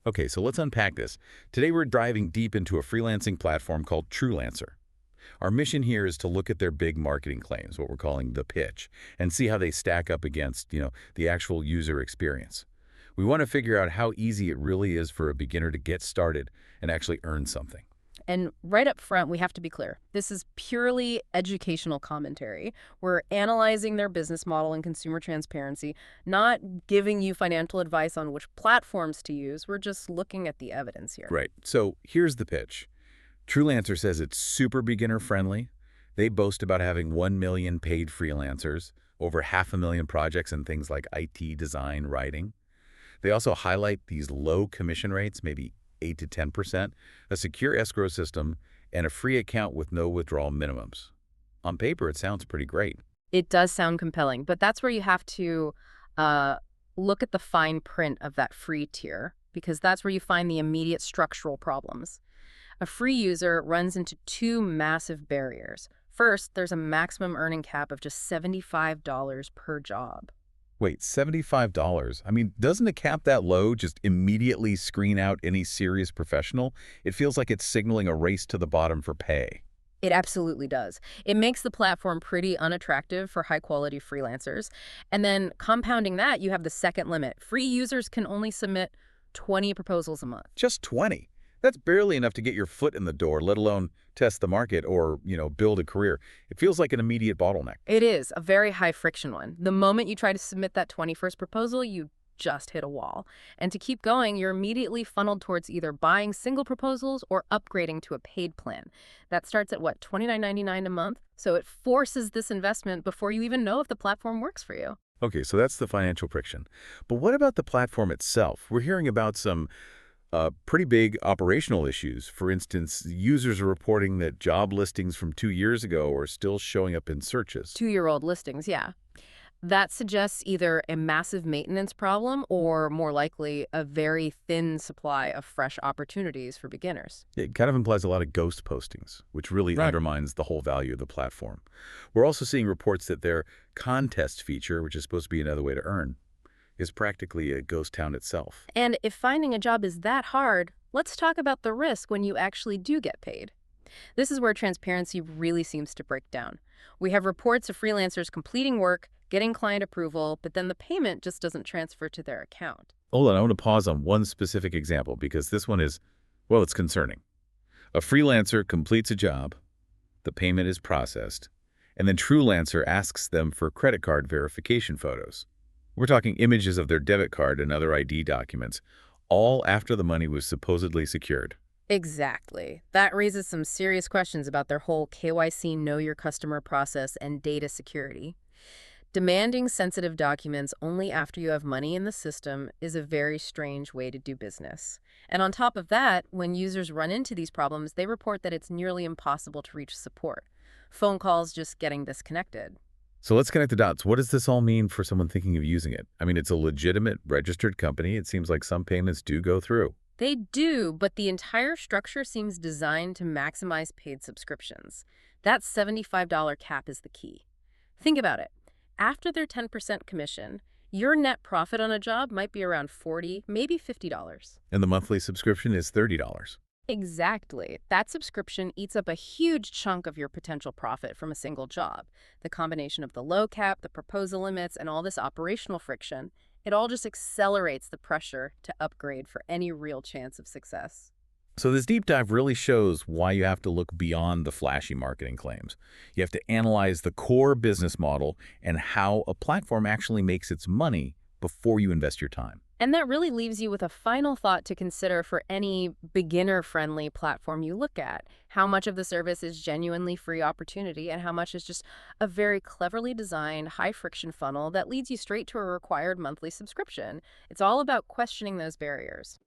Okay, so let's unpack this. Today we're diving deep into a freelancing platform called Truelancer. Our mission here is to look at their big marketing claims, what we're calling the pitch, and see how they stack up against, the actual user experience. We want to figure out how easy it really is for a beginner to get started and actually earn something. And right up front, we have to be clear. This is purely educational commentary. We're analyzing their business model and consumer transparency, not giving you financial advice on which platforms to use. We're just looking at the evidence here. Right. So here's the pitch. Truelancer says it's super beginner friendly. They boast about having 1 million paid freelancers, over 500,000 projects in things like IT, design, writing. They also highlight these low commission rates, maybe 8 to 10%, a secure escrow system, and a free account with no withdrawal minimums. On paper, it sounds pretty great. It does sound compelling, but that's where you have to uh, look at the fine print of that free tier, because that's where you find the immediate structural problems. A free user runs into two massive barriers. First, there's a maximum earning cap of just $75 per job. Wait, $75? I mean, doesn't a cap that low just immediately screen out any serious professional? It feels like it's signaling a race to the bottom for pay. It absolutely does. It makes the platform pretty unattractive for high-quality freelancers. And then compounding that, you have the second limit. Free users can only submit 20 proposals a month. Just 20. That's barely enough to get your foot in the door, let alone test the market or, build a career. It feels like an immediate bottleneck. It is a very high-friction one. The moment you try to submit that 21st proposal, you just hit a wall. And to keep going, you're immediately funneled towards either buying single proposals or upgrading to a paid plan. That starts at, what, $29.99 a month? So it forces this investment before you even know if the platform works for you. Okay, so that's the financial friction. But what about the platform itself? We're hearing about some pretty big operational issues. For instance, users are reporting that job listings from 2 years ago are still showing up in searches. Two-year-old listings, yeah. That suggests either a massive maintenance problem or, more likely, a very thin supply of fresh opportunities for beginners. It kind of implies a lot of ghost postings, which really Right. undermines the whole value of the platform. We're also seeing reports that their contest feature, which is supposed to be another way to earn, is practically a ghost town itself. And if finding a job is that hard, let's talk about the risk when you actually do get paid. This is where transparency really seems to break down. We have reports of freelancers completing work, getting client approval, but then the payment just doesn't transfer to their account. Hold on, I want to pause on one specific example because this one is, well, it's concerning. A freelancer completes a job, the payment is processed, and then Truelancer asks them for credit card verification photos. We're talking images of their debit card and other ID documents, all after the money was supposedly secured. Exactly. That raises some serious questions about their whole KYC Know Your Customer process and data security. Demanding sensitive documents only after you have money in the system is a very strange way to do business. And on top of that, when users run into these problems, they report that it's nearly impossible to reach support. Phone calls just getting disconnected. So let's connect the dots. What does this all mean for someone thinking of using it? I mean, it's a legitimate, registered company. It seems like some payments do go through. They do, but the entire structure seems designed to maximize paid subscriptions. That $75 cap is the key. Think about it. After their 10% commission, your net profit on a job might be around $40, maybe $50. And the monthly subscription is $30. Exactly. That subscription eats up a huge chunk of your potential profit from a single job. The combination of the low cap, the proposal limits, and all this operational friction, it all just accelerates the pressure to upgrade for any real chance of success. So this deep dive really shows why you have to look beyond the flashy marketing claims. You have to analyze the core business model and how a platform actually makes its money before you invest your time. And that really leaves you with a final thought to consider for any beginner-friendly platform you look at. How much of the service is genuinely free opportunity and how much is just a very cleverly designed, high-friction funnel that leads you straight to a required monthly subscription. It's all about questioning those barriers.